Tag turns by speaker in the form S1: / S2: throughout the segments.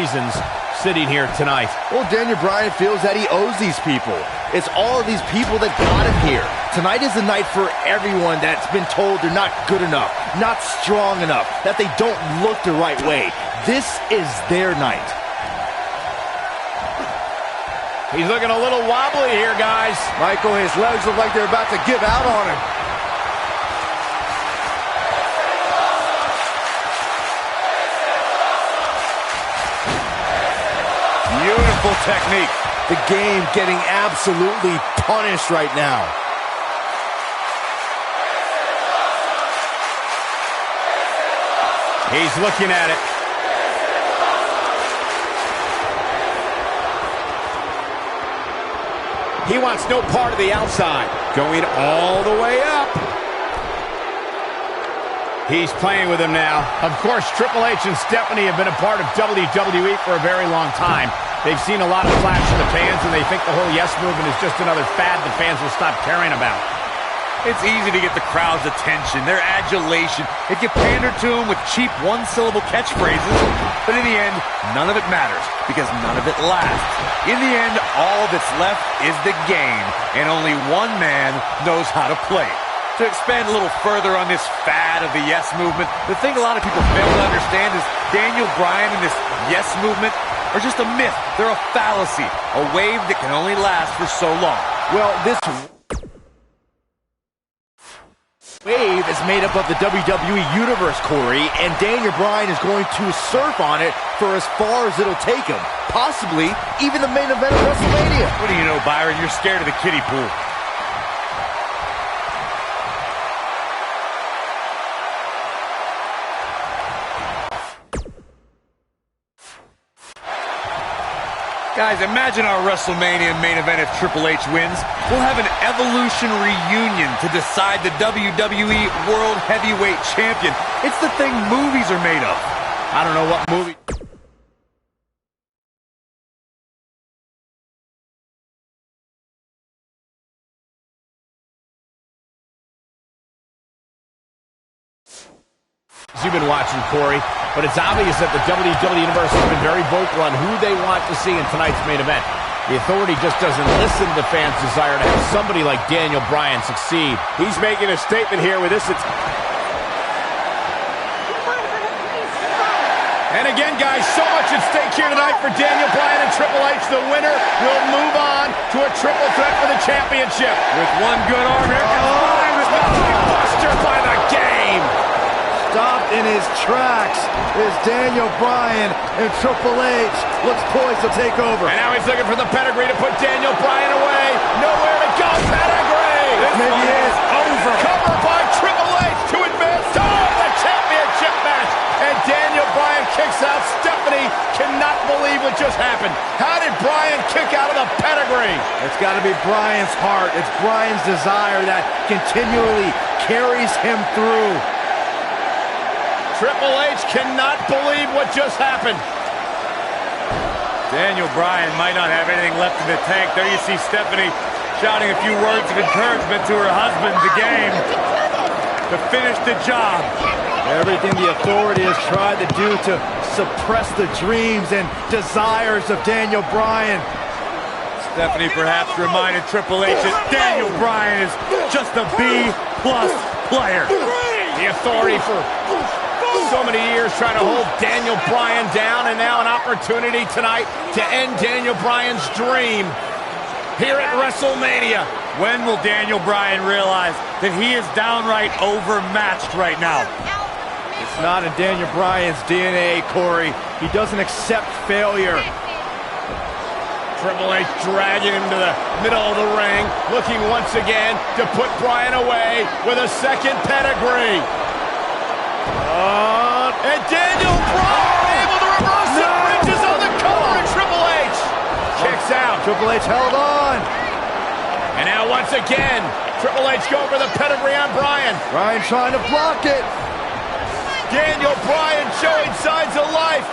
S1: reasons sitting here tonight.
S2: Well, Daniel Bryan feels that he owes these people. It's all of these people that got him here. Tonight is the night for everyone that's been told they're not good enough, not strong enough, that they don't look the right way. This is their night.
S1: He's looking a little wobbly here, guys.
S2: Michael, his legs look like they're about to give out on him.
S1: Beautiful technique.
S2: The game getting absolutely punished right now.
S1: He's looking at it. He wants no part of the outside. Going all the way up. He's playing with him now. Of course, Triple H and Stephanie have been a part of WWE for a very long time. They've seen a lot of flash from the fans, and they think the whole yes movement is just another fad the fans will stop caring about.
S3: It's easy to get the crowd's attention, their adulation. If you pander to them with cheap one-syllable catchphrases, but in the end, none of it matters, because none of it lasts. In the end, all that's left is the game, and only one man knows how to play it. To expand a little further on this fad of the yes movement, the thing a lot of people fail to understand is Daniel Bryan and this yes movement are just a myth. They're a fallacy, a wave that can only last for so long.
S2: Well, this wave is made up of the WWE Universe, Corey, and Daniel Bryan is going to surf on it for as far as it'll take him. Possibly even the main event of WrestleMania.
S3: What do you know, Byron? You're scared of the kiddie pool. Guys, imagine our WrestleMania main event if Triple H wins. We'll have an Evolution reunion to decide the WWE World Heavyweight Champion. It's the thing movies are made of.
S1: I don't know what movie. You've been watching, Corey, but it's obvious that the WWE Universe has been very vocal on who they want to see in tonight's main event. The Authority just doesn't listen to the fans' desire to have somebody like Daniel Bryan succeed. He's making a statement here with this. And again, guys, so much at stake here tonight for Daniel Bryan and Triple H. The winner will move on to a triple threat for the championship.
S3: With one good arm, here comes Bryan with the
S1: Buster by the game.
S2: Stopped in his tracks is Daniel Bryan, and Triple H looks poised to take over.
S1: And now he's looking for the pedigree to put Daniel Bryan away. Nowhere to go. Pedigree.
S2: This may be it.
S1: Over. Cover by Triple H to advance to the championship match. And Daniel Bryan kicks out. Stephanie cannot believe what just happened. How did Bryan kick out of the pedigree?
S2: It's got to be Bryan's heart. It's Bryan's desire that continually carries him through.
S1: Triple H cannot believe what just happened.
S3: Daniel Bryan might not have anything left in the tank. There you see Stephanie shouting a few words of encouragement to her husband, the game, to finish the job.
S2: Everything the Authority has tried to do to suppress the dreams and desires of Daniel Bryan.
S3: Stephanie perhaps reminded Triple H that Daniel Bryan is just a B-plus player.
S1: The Authority for so many years trying to hold Daniel Bryan down, and now an opportunity tonight to end Daniel Bryan's dream here at WrestleMania.
S3: When will Daniel Bryan realize that he is downright overmatched right now?
S2: It's not in Daniel Bryan's DNA, Corey. He doesn't accept failure.
S1: Triple H dragging him to the middle of the ring, looking once again to put Bryan away with a second pedigree. And Daniel Bryan able to reverse it, reaches on the cover, and Triple H kicks out.
S2: Triple H held on.
S1: And now once again, Triple H going for the pedigree on Bryan.
S2: Bryan trying to block it.
S1: Daniel Bryan showing signs of life.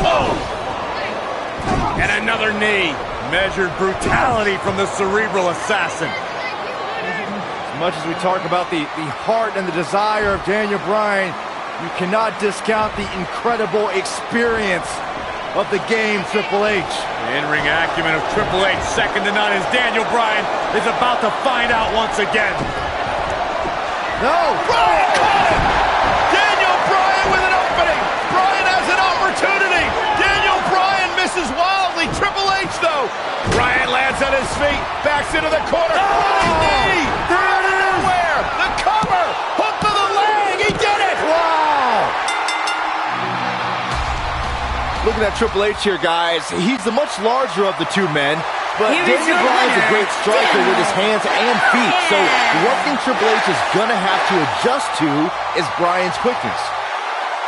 S1: Oh! And another knee.
S3: Measured brutality from the cerebral assassin.
S2: As much as we talk about the heart and the desire of Daniel Bryan, You cannot discount the incredible experience of the game, Triple H.
S3: The in-ring acumen of Triple H, second to none, as Daniel Bryan is about to find out once again.
S2: No!
S1: Bryan caught him! Daniel Bryan with an opening! Bryan has an opportunity! Daniel Bryan misses wildly! Triple H, though! Bryan lands on his feet, backs into the corner. Running knee!
S2: There it is!
S1: Where? The cover! Hook to the leg! He did it!
S2: Wow! Looking at Triple H here, guys, he's the much larger of the two men, but Daniel Bryan's a great striker with his hands and feet, so one thing Triple H is going to have to adjust to is Bryan's quickness.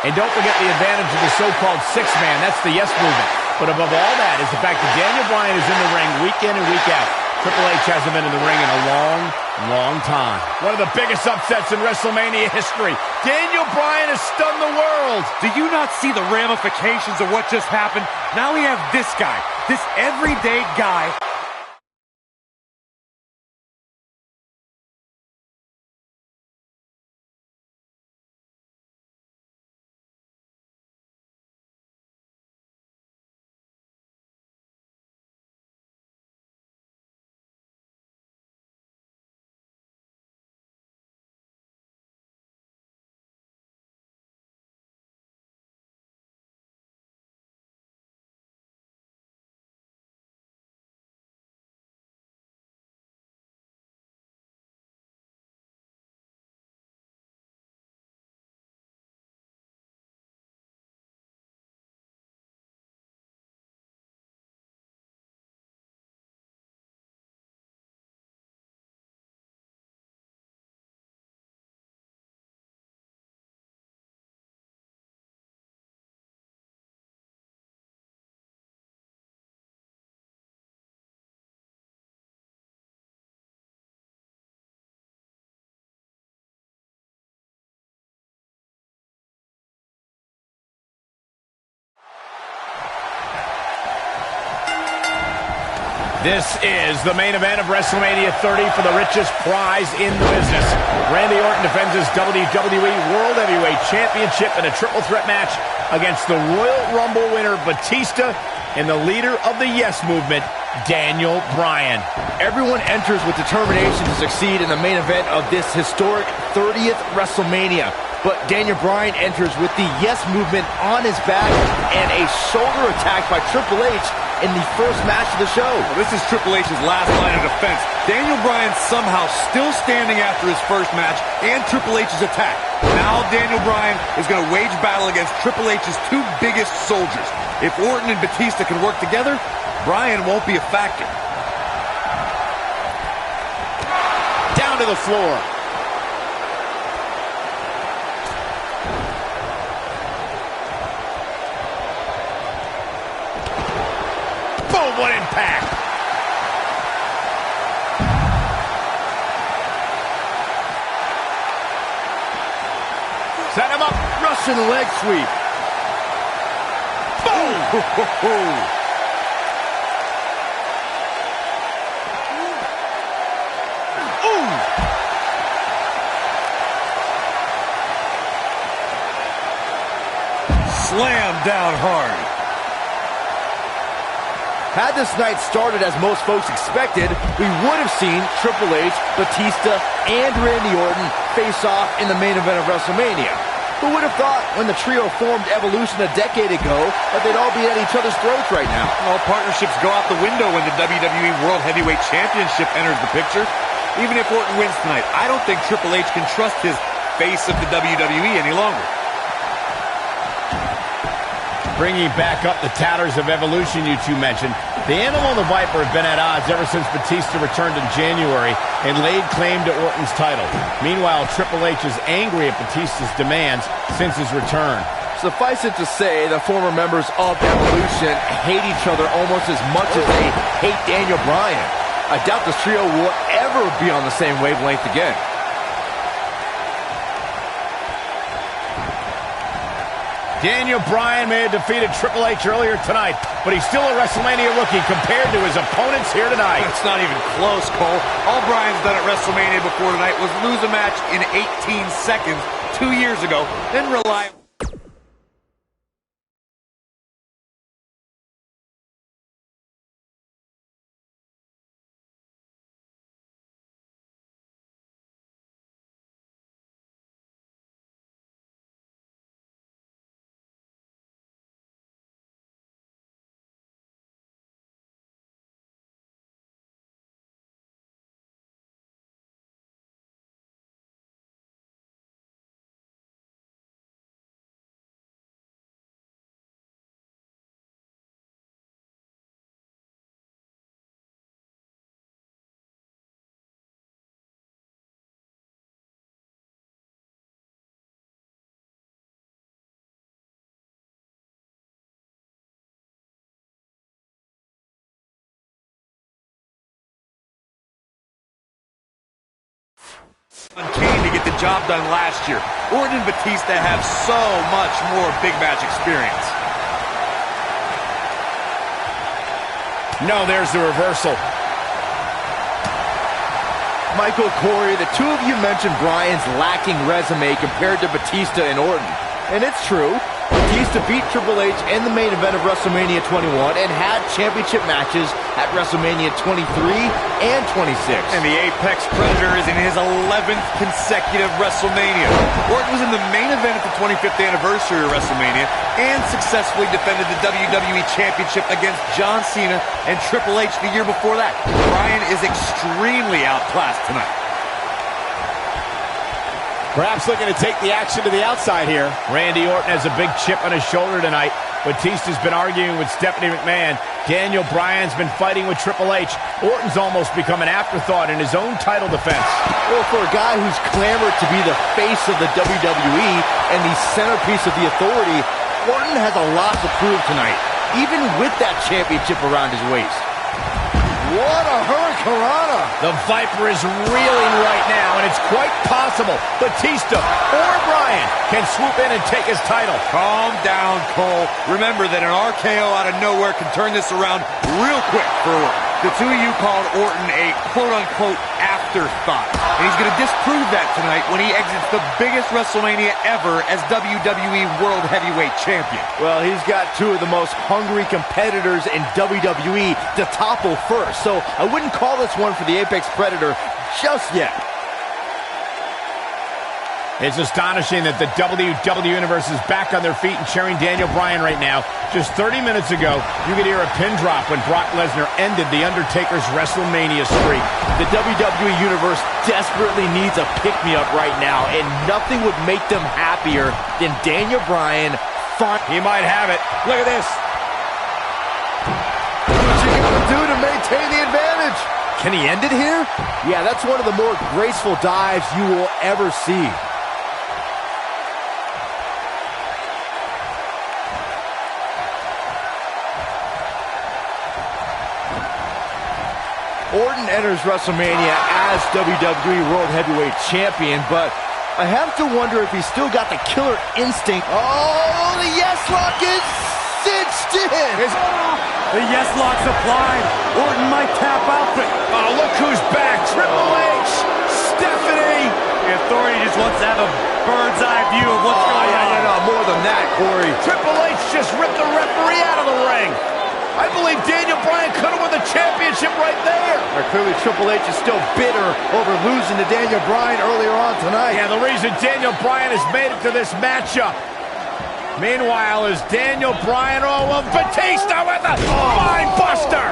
S1: And don't forget the advantage of the so-called six-man. That's the yes movement. But above all that is the fact that Daniel Bryan is in the ring week in and week out. Triple H hasn't been in the ring in a long, long time. One of the biggest upsets in WrestleMania history. Daniel Bryan has stunned the world.
S3: Do you not see the ramifications of what just happened? Now we have this guy, this everyday guy.
S1: This is the main event of WrestleMania 30 for the richest prize in the business. Randy Orton defends his WWE World Heavyweight Championship in a triple threat match against the Royal Rumble winner Batista and the leader of the Yes Movement, Daniel Bryan.
S2: Everyone enters with determination to succeed in the main event of this historic 30th WrestleMania. But Daniel Bryan enters with the Yes Movement on his back and a shoulder attack by Triple H in the first match of the show.
S3: Well, this is Triple H's last line of defense. Daniel Bryan somehow still standing after his first match and Triple H's attack. Now Daniel Bryan is going to wage battle against Triple H's two biggest soldiers. If Orton and Batista can work together, Bryan won't be a factor.
S1: Down to the floor. Boom, what impact! Set him up.
S2: Russian leg sweep.
S1: Boom!
S3: Slam down hard.
S2: Had this night started as most folks expected, we would have seen Triple H, Batista, and Randy Orton face off in the main event of WrestleMania. Who would have thought when the trio formed Evolution a decade ago that they'd all be at each other's throats right now?
S3: All partnerships go out the window when the WWE World Heavyweight Championship enters the picture. Even if Orton wins tonight, I don't think Triple H can trust his face of the WWE any longer.
S1: Bringing back up the tatters of Evolution you two mentioned, the Animal and the Viper have been at odds ever since Batista returned in January and laid claim to Orton's title. Meanwhile, Triple H is angry at Batista's demands since his return.
S2: Suffice it to say, the former members of Evolution hate each other almost as much as they hate Daniel Bryan. I doubt this trio will ever be on the same wavelength again.
S1: Daniel Bryan may have defeated Triple H earlier tonight, but he's still a WrestleMania rookie compared to his opponents here tonight.
S3: It's not even close, Cole. All Bryan's done at WrestleMania before tonight was lose a match in 18 seconds 2 years ago, then rely... on Kane to get the job done last year. Orton and Batista have so much more big match experience.
S1: No, there's the reversal.
S2: Michael, Corey, the two of you mentioned Bryan's lacking resume compared to Batista and Orton. And it's true. Batista beat Triple H in the main event of WrestleMania 21 and had championship matches at WrestleMania 23 and 26.
S3: And the Apex Predator is in his 11th consecutive WrestleMania. Orton was in the main event at the 25th anniversary of WrestleMania and successfully defended the WWE Championship against John Cena and Triple H the year before that. Bryan is extremely outclassed tonight.
S1: Perhaps looking to take the action to the outside here. Randy Orton has a big chip on his shoulder tonight. Batista's been arguing with Stephanie McMahon. Daniel Bryan's been fighting with Triple H. Orton's almost become an afterthought in his own title defense.
S2: Well, for a guy who's clamored to be the face of the WWE and the centerpiece of the Authority, Orton has a lot to prove tonight, even with that championship around his waist. What a hurricanrana!
S1: The Viper is reeling right now, and it's quite possible Batista or Bryan can swoop in and take his title.
S3: Calm down, Cole. Remember that an RKO out of nowhere can turn this around real quick for Orton. The two of you called Orton a quote-unquote afterthought, and he's going to disprove that tonight when he exits the biggest WrestleMania ever as WWE World Heavyweight Champion.
S2: Well, he's got two of the most hungry competitors in WWE to topple first, so I wouldn't call this one for the Apex Predator just yet.
S1: It's astonishing that the WWE Universe is back on their feet and cheering Daniel Bryan right now. Just 30 minutes ago, you could hear a pin drop when Brock Lesnar ended The Undertaker's WrestleMania streak.
S2: The WWE Universe desperately needs a pick-me-up right now, and nothing would make them happier than Daniel Bryan.
S1: He might have it. Look at this.
S2: What's he going to do to maintain the advantage? Can he end it here? Yeah, that's one of the more graceful dives you will ever see. Orton enters WrestleMania as WWE World Heavyweight Champion, but I have to wonder if he's still got the killer instinct. Oh, the yes lock is cinched in.
S3: The yes lock's applied. Orton might tap out, but
S1: oh, look who's back. Triple H, Stephanie.
S3: The Authority just wants to have a bird's eye view of what's going on.
S2: No, more than that, Corey.
S1: Triple H just ripped the referee out of the ring. I believe Daniel Bryan could have won the championship right there.
S2: Clearly, Triple H is still bitter over losing to Daniel Bryan earlier on tonight.
S1: Yeah, the reason Daniel Bryan has made it to this matchup. Meanwhile, is Daniel Bryan, Batista with a spine buster.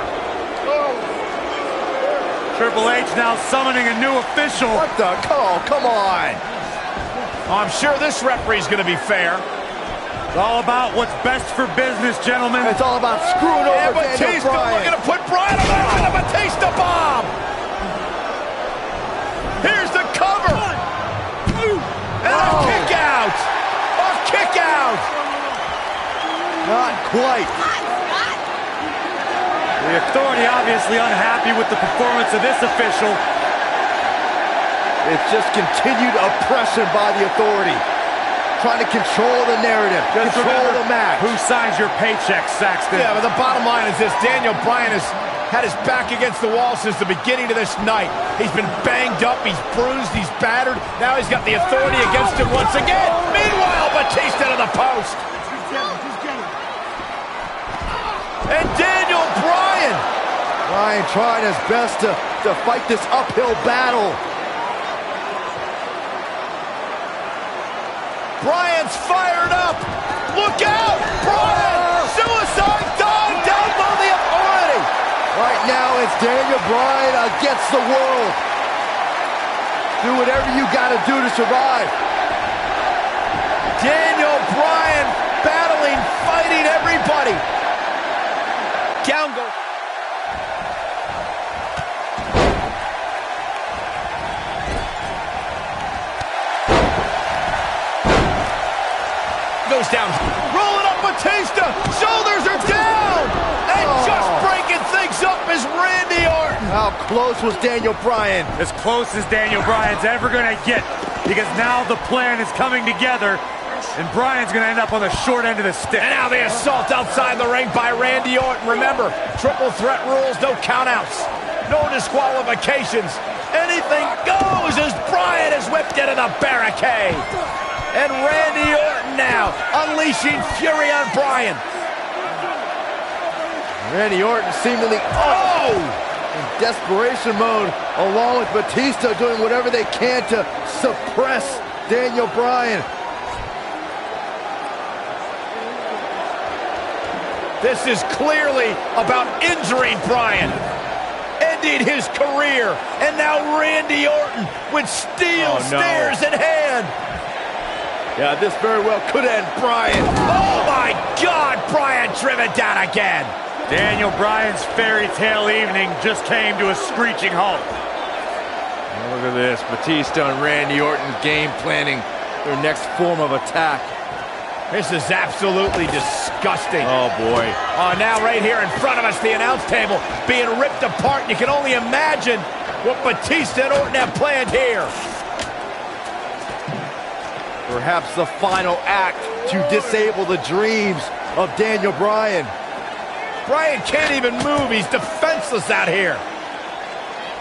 S3: Triple H now summoning a new official.
S2: What the? Come on.
S1: I'm sure this referee's going to be fair.
S3: It's all about what's best for business, gentlemen.
S2: It's all about screwing over Daniel Bryan.
S1: Looking to put Bryan on the Batista bomb. Here's the cover. And a kick out. A kick out.
S2: Not quite.
S3: The Authority obviously unhappy with the performance of this official.
S2: It's just continued oppression by the Authority. Trying to control the narrative, control the match.
S3: Who signs your paycheck, Saxton?
S1: Yeah, but the bottom line is this. Daniel Bryan is had his back against the wall since the beginning of this night. He's been banged up, he's bruised, he's battered. Now he's got the authority against him once again. Meanwhile, Batista to the post. And Daniel Bryan.
S2: Bryan trying his best to fight this uphill battle.
S1: Bryan's fired up. Look out! Bryan! Suicide dive down below the authority.
S2: Right now, it's Daniel Bryan against the world. Do whatever you gotta do to survive.
S1: Daniel Bryan battling, fighting everybody. Down goes. Goes down. Rolling up Batista. Shoulders are down. And just breaking things up is Randy Orton.
S2: How close was Daniel Bryan?
S3: As close as Daniel Bryan's ever going to get, because now the plan is coming together, and Bryan's going to end up on the short end of the stick.
S1: And now the assault outside the ring by Randy Orton. Remember, triple threat rules, no countouts, no disqualifications. Anything goes as Bryan is whipped into the barricade. And Randy Orton now unleashing fury on Bryan.
S2: Randy Orton seemingly in desperation mode, along with Batista doing whatever they can to suppress Daniel Bryan.
S1: This is clearly about injuring Bryan, ending his career, and now Randy Orton with steel stairs in hand.
S2: Yeah, this very well could end Bryan.
S1: Oh my God, Bryan driven down again.
S3: Daniel Bryan's fairy tale evening just came to a screeching halt.
S2: Look at this, Batista and Randy Orton game planning their next form of attack.
S1: This is absolutely disgusting.
S2: Oh, boy.
S1: Oh, now right here in front of us, the announce table being ripped apart. You can only imagine what Batista and Orton have planned here.
S2: Perhaps the final act to disable the dreams of Daniel Bryan.
S1: Bryan can't even move. He's defenseless out here.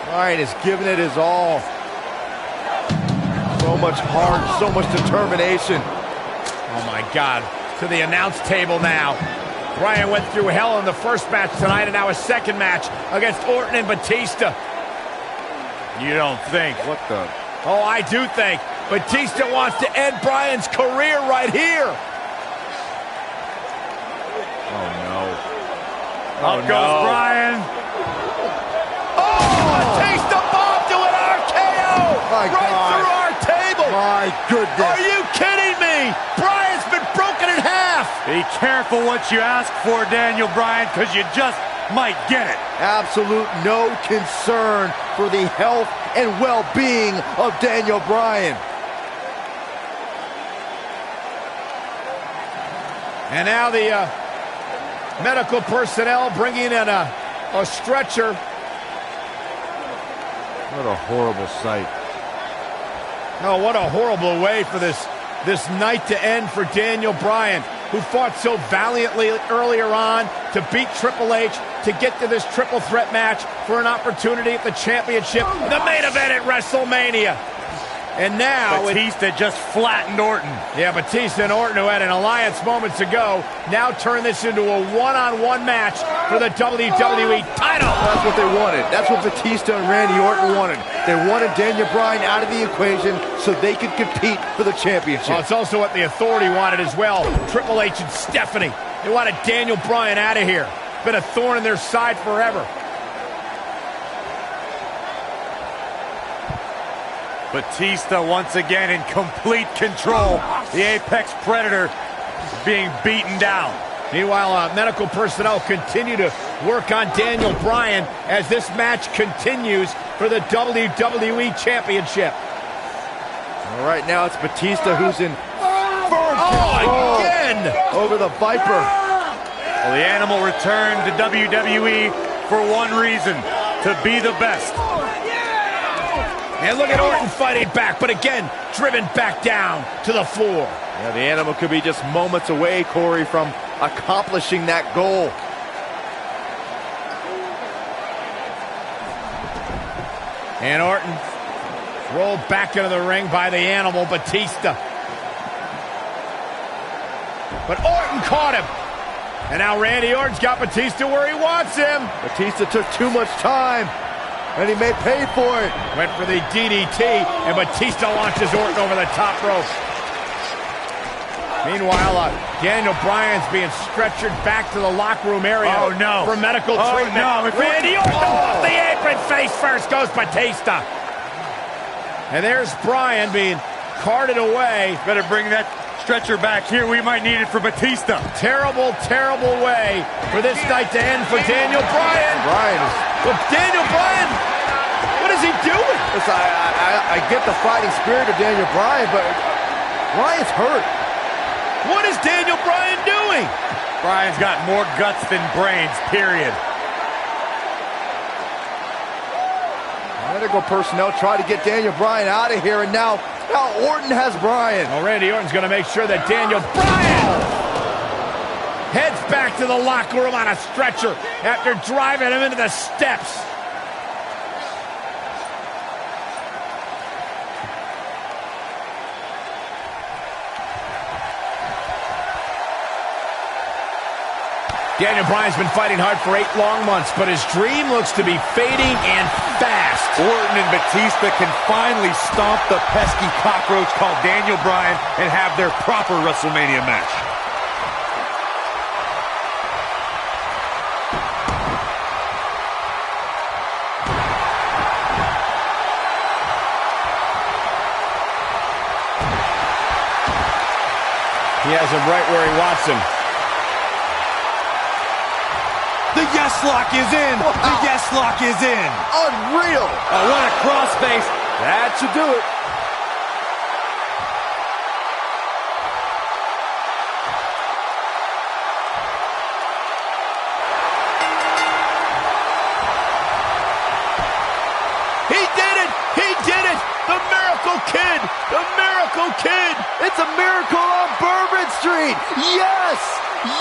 S2: Bryan is giving it his all. So much heart, so much determination.
S1: Oh my God, to the announce table now. Bryan went through hell in the first match tonight, and now a second match against Orton and Batista.
S3: You don't think?
S2: What the?
S1: Oh, I do think. Batista wants to end Bryan's career right here.
S2: Oh no.
S3: Up goes Bryan.
S1: Oh, Batista bomb to an RKO!
S2: My
S1: right
S2: God.
S1: through our table!
S2: My goodness.
S1: Are you kidding me? Bryan's been broken in half!
S3: Be careful what you ask for, Daniel Bryan, because you just might get it.
S2: Absolute no concern for the health and well-being of Daniel Bryan.
S1: And now the medical personnel bringing in a stretcher.
S2: What a horrible sight.
S1: Oh, what a horrible way for this night to end for Daniel Bryan, who fought so valiantly earlier on to beat Triple H, to get to this triple threat match for an opportunity at the championship, the main event at WrestleMania. And now
S3: Batista just flattened Orton.
S1: Yeah, Batista and Orton, who had an alliance moments ago, now turn this into a one-on-one match for the WWE title.
S2: That's what they wanted. That's what Batista and Randy Orton wanted. They wanted Daniel Bryan out of the equation so they could compete for the championship.
S1: Well, it's also what the Authority wanted as well. Triple H and Stephanie. They wanted Daniel Bryan out of here. Been a thorn in their side forever.
S3: Batista once again in complete control. The Apex Predator being beaten down.
S1: Meanwhile, medical personnel continue to work on Daniel Bryan as this match continues for the WWE Championship.
S2: All right, now it's Batista who's in firm control
S1: again
S2: over the Viper.
S3: Well, the Animal returned to WWE for one reason, to be the best.
S1: And look at Orton fighting back, but again, driven back down to the floor.
S2: Yeah, the Animal could be just moments away, Corey, from accomplishing that goal.
S1: And Orton rolled back into the ring by the animal, Batista. But Orton caught him. And now Randy Orton's got Batista where he wants him.
S2: Batista took too much time, and he may pay for it.
S1: Went for the DDT, and Batista launches Orton over the top rope. Meanwhile, Daniel Bryan's being stretchered back to the locker room area for medical treatment.
S3: No.
S1: Randy Orton off the apron, face first goes Batista. And there's Bryan being carted away.
S3: Better bring that stretcher back here. We might need it for Batista.
S1: Terrible, terrible way for this night to end for Daniel Bryan. But Daniel Bryan, what is he doing?
S2: Listen, I get the fighting spirit of Daniel Bryan, but Bryan's hurt.
S1: What is Daniel Bryan doing?
S3: Bryan's got more guts than brains, period.
S2: Medical personnel try to get Daniel Bryan out of here, and now Orton has Bryan.
S1: Well, Randy Orton's going to make sure that Daniel Bryan heads back to the locker room on a stretcher after driving him into the steps. Daniel Bryan's been fighting hard for 8 long months, but his dream looks to be fading and fast.
S3: Orton and Batista can finally stomp the pesky cockroach called Daniel Bryan and have their proper WrestleMania match.
S1: He has him right where he wants him.
S3: The yes lock is in.
S2: Wow.
S3: The yes lock is in.
S2: Unreal.
S3: Oh, what a crossface.
S2: That should do it.
S1: He did it! He did it! The Miracle Kid! The Miracle Kid!
S2: It's a miracle on Bourbon Street. Yes!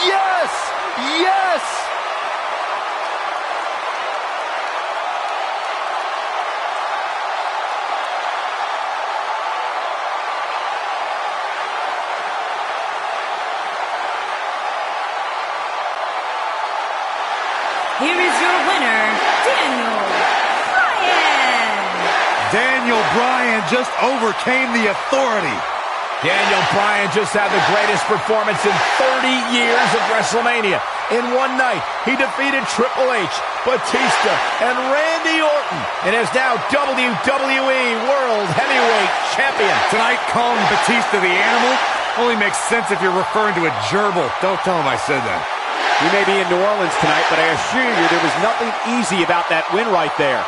S2: Yes! Yes!
S4: Here is your winner, Daniel Bryan.
S3: Daniel Bryan just overcame the authority.
S1: Daniel Bryan just had the greatest performance in 30 years of WrestleMania. In one night, he defeated Triple H, Batista, and Randy Orton, and is now WWE World Heavyweight Champion.
S3: Tonight, calling Batista the animal only makes sense if you're referring to a gerbil. Don't tell him I said that.
S5: We may be in New Orleans tonight, but I assure you there was nothing easy about that win right there.